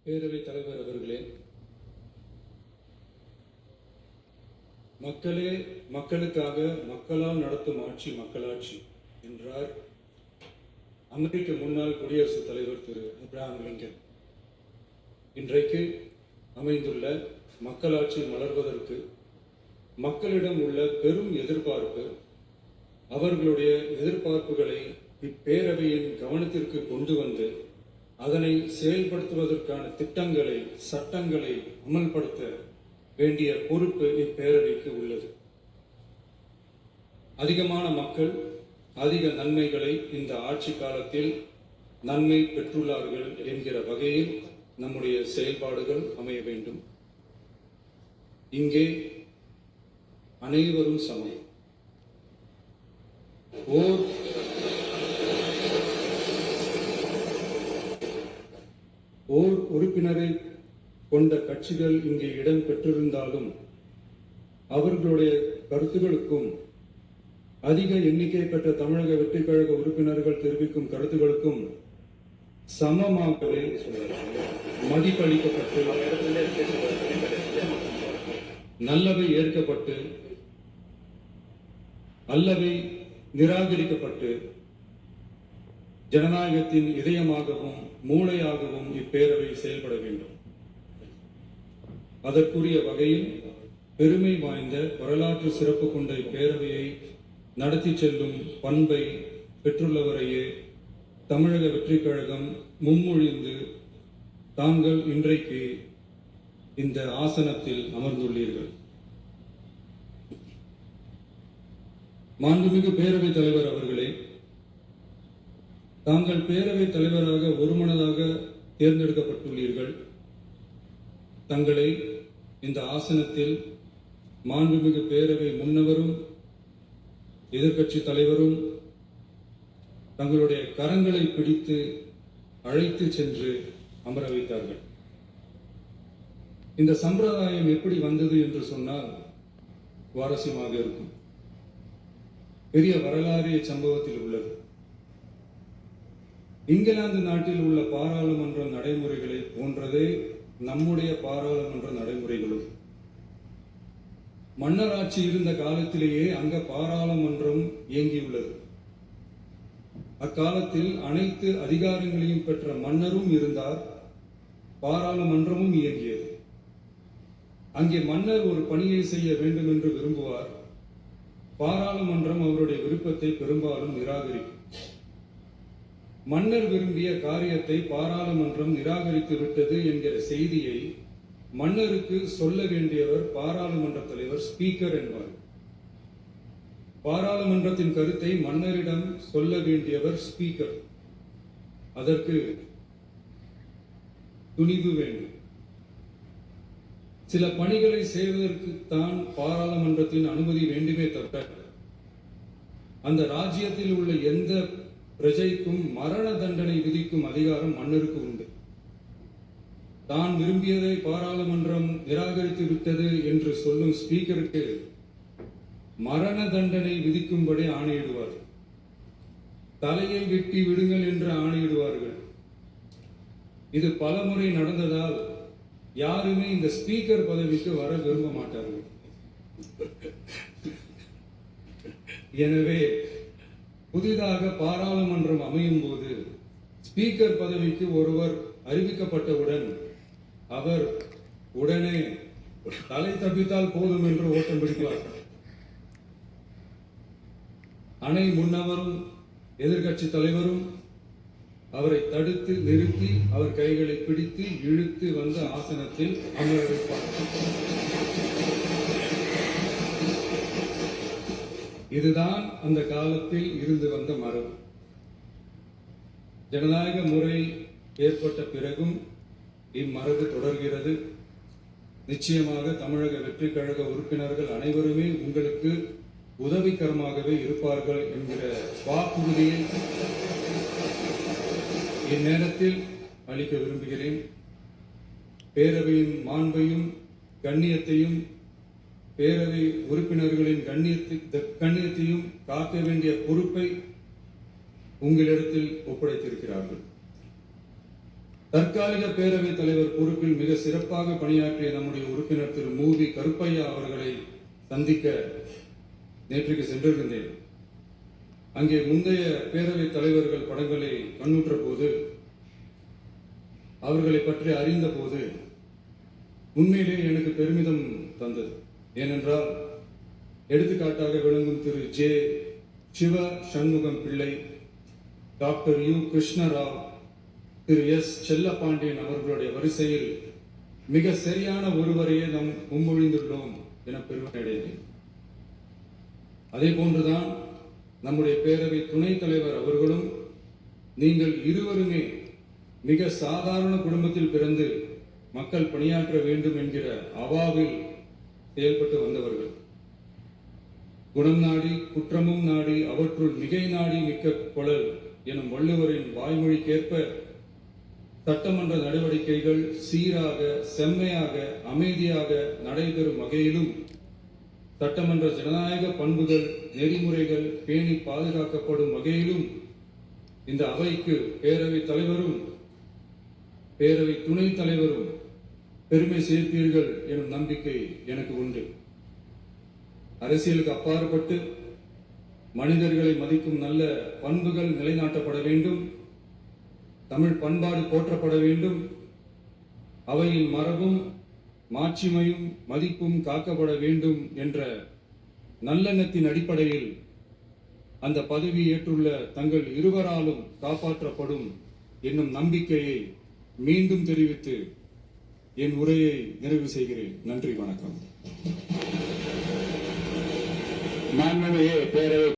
பேரவைத் தலைவர் அவர்களே, மக்களே மக்களுக்காக மக்களால் நடத்தும் ஆட்சி மக்களாட்சி என்றார் அமெரிக்க முன்னாள் குடியரசுத் தலைவர் திரு அப்ரஹாம் லிங்கன். இன்றைக்கு அமைந்துள்ள மக்களாட்சி மலர்வதற்கு மக்களிடம் உள்ள பெரும் எதிர்பார்ப்பு, அவர்களுடைய எதிர்பார்ப்புகளை இப்பேரவையின் கவனத்திற்கு கொண்டு வந்து அதனை செயல்படுத்துவதற்கான திட்டங்களை, சட்டங்களை அமல்படுத்த வேண்டிய பொறுப்பு இப்பேரவைக்கு உள்ளது. அதிகமான மக்கள் அதிக நன்மைகளை இந்த ஆட்சி காலத்தில் நன்மை பெற்றுள்ளார்கள் என்கிற வகையில் நம்முடைய செயல்பாடுகள் அமைய வேண்டும். இங்கே அனைவரும் சமம். ஓர் உறுப்பினரை கொண்ட கட்சிகள் இங்கே இடம் பெற்றிருந்தாலும் அவர்களுடைய கருத்துகளுக்கும் அதிக எண்ணிக்கை பெற்ற தமிழக வெற்றிக் கழக உறுப்பினர்கள் தெரிவிக்கும் கருத்துகளுக்கும் சமமாகவே மதிப்பளிக்கப்பட்டு நல்லவை ஏற்கப்பட்டு அல்லவை நிராகரிக்கப்பட்டு ஜனநாயகத்தின் இதயமாகவும் மூளையாகவும் இப்பேரவை செயல்பட வேண்டும். அதற்குரிய வகையில் பெருமை வாய்ந்த வரலாற்று சிறப்பு கொண்ட இப்பேரவையை நடத்தி செல்லும் பண்பை பெற்றுள்ளவரையே தமிழக வெற்றிக் கழகம் முன்மொழிந்து தாங்கள் இன்றைக்கு இந்த ஆசனத்தில் அமர்ந்துள்ளீர்கள். மாண்புமிகு பேரவைத் தலைவர் அவர்களே, தாங்கள் பேரவைத் தலைவராக ஒருமனதாக தேர்ந்தெடுக்கப்பட்டுள்ளீர்கள். தங்களை இந்த ஆசனத்தில் மாண்புமிகு பேரவை முன்னவரும் எதிர்க்கட்சி தலைவரும் தங்களுடைய கரங்களை பிடித்து அழைத்து சென்று அமர வைத்தார்கள். இந்த சம்பிரதாயம் எப்படி வந்தது என்று சொன்னால் சுவாரஸ்யமாக இருக்கும். பெரிய வரலாறு சம்பவத்தில் உள்ளது. இங்கிலாந்து நாட்டில் உள்ள பாராளுமன்ற நடைமுறைகளை போன்றதே நம்முடைய பாராளுமன்ற நடைமுறைகளும். மன்னராட்சி இருந்த காலத்திலேயே அங்க பாராளுமன்றம் இயங்கியுள்ளது. அக்காலத்தில் அனைத்து அதிகாரங்களையும் பெற்ற மன்னரும் இருந்தார், பாராளுமன்றமும் இயங்கியது. அங்கே மன்னர் ஒரு பணியை செய்ய வேண்டும் என்று விரும்புவார், பாராளுமன்றம் அவருடைய விருப்பத்தை பெரும்பாலும் நிராகரிக்கும். மன்னர் விரும்பிய காரியத்தை பாராளுமன்றம் நிராகரித்து விட்டது என்கிற செய்தியை மன்னருக்கு சொல்ல வேண்டியவர் பாராளுமன்ற தலைவர், ஸ்பீக்கர் என்பார். பாராளுமன்றத்தின் கருத்தை மன்னரிடம் சொல்ல வேண்டியவர் ஸ்பீக்கர். அதற்கு துணிவு வேண்டும். சில பணிகளை செய்வதற்கு தான் பாராளுமன்றத்தின் அனுமதி வேண்டுமே தவிர அந்த ராஜ்யத்தில் உள்ள எந்த பிரஜைக்கும் மரண தண்டனை விதிக்கும் அதிகாரம் மன்னருக்கு உண்டு. தான் விரும்பியதை பாராளுமன்றம் நிராகரித்து விட்டது என்று சொல்லும் ஸ்பீக்கருக்கு மரண தண்டனை விதிக்கும்படி ஆணையிடுவார். தலையை வெட்டி விடுங்கள் என்று ஆணையிடுவார்கள். இது பலமுறை நடந்ததால் யாருமே இந்த ஸ்பீக்கர் பதவிக்கு வர விரும்ப மாட்டார்கள். எனவே புதிதாக பாராளுமன்றம் அமையும் போது ஸ்பீக்கர் பதவிக்கு ஒருவர் அறிவிக்கப்பட்டவுடன் அவர் உடனே தலை தப்பித்தால் போதும் என்று ஓட்டம் பிடிப்பார். அணை முன்னவரும் எதிர்கட்சி தலைவரும் அவரை தடுத்து நிறுத்தி அவர் கைகளை பிடித்து இழுத்து வந்த ஆசனத்தில் அமர வைப்பார். இதுதான் அந்த காலத்தில் இருந்து வந்த மரபு. ஜனநாயக முறை ஏற்பட்ட பிறகும் இம்மரபு தொடர்கிறது. நிச்சயமாக தமிழக வெற்றிக் கழக உறுப்பினர்கள் அனைவருமே உங்களுக்கு உதவிகரமாகவே இருப்பார்கள் என்கிற வாக்குறுதியை இந்நேரத்தில் அளிக்க விரும்புகிறேன். பேரவையின் மாண்பையும் கண்ணியத்தையும் பேரவை உறுப்பினர்களின் கண்ணியத்தையும் காக்க வேண்டிய பொறுப்பை உங்களிடத்தில் ஒப்படைத்திருக்கிறார்கள். தற்காலிக பேரவைத் தலைவர் பொறுப்பில் மிக சிறப்பாக பணியாற்றிய நம்முடைய உறுப்பினர் திரு மூவி கருப்பையா அவர்களை சந்திக்க நேற்றுக்கு சென்றிருந்தேன். அங்கே முந்தைய பேரவைத் தலைவர்கள் படங்களை கண்ணுற்ற போது, அவர்களை பற்றி அறிந்த போது உண்மையிலே எனக்கு பெருமிதம் தந்தது. ஏனென்றால் எடுத்துக்காட்டாக விளங்கும் திரு ஜே சிவ சண்முகம் பிள்ளை, டாக்டர் யு கிருஷ்ணராவ், திரு எஸ் செல்லப்பாண்டியன் அவர்களுடைய வரிசையில் மிக சரியான ஒருவரையே நாம் முன்மொழிந்துள்ளோம் என பெருமை அடைந்தேன். அதே போன்றுதான் நம்முடைய பேரவை துணைத் தலைவர் அவர்களும் நீங்கள் இருவருமே மிக சாதாரண குடும்பத்தில் பிறந்து மக்கள் பணியாற்ற வேண்டும் என்கிற அவாவில் செயல்பட்டு வந்தவர்கள். குணம் நாடி குற்றமும் நாடி அவற்றுள் மிகை நாடி மிக்க கொளல் எனும் வள்ளுவரின் வாய்மொழிக்கேற்ப சட்டமன்ற நடவடிக்கைகள் சீராக, செம்மையாக, அமைதியாக நடைபெறும் வகையிலும் சட்டமன்ற ஜனநாயக பண்புகள், நெறிமுறைகள் பேணி பாதுகாக்கப்படும் வகையிலும் இந்த அவைக்கு பேரவைத் தலைவரும் பேரவை துணைத் தலைவரும் பெருமை சேர்ப்பீர்கள் எனும் நம்பிக்கை எனக்கு உண்டு. அரசியலுக்கு அப்பாற்பட்டு மனிதர்களை மதிக்கும் நல்ல பண்புகள் நிலைநாட்டப்பட வேண்டும். தமிழ் பண்பாடு போற்றப்பட வேண்டும். அவையின் மரபும் மாட்சிமையும் மதிப்பும் காக்கப்பட வேண்டும் என்ற நல்லெண்ணத்தின் அடிப்படையில் அந்த பதவி ஏற்றுள்ள தங்கள் இருவராலும் காப்பாற்றப்படும் என்னும் நம்பிக்கையை மீண்டும் தெரிவித்து என் உரையை நிறைவு செய்கிறேன். நன்றி, வணக்கம். மாண்புமிகு பேரவை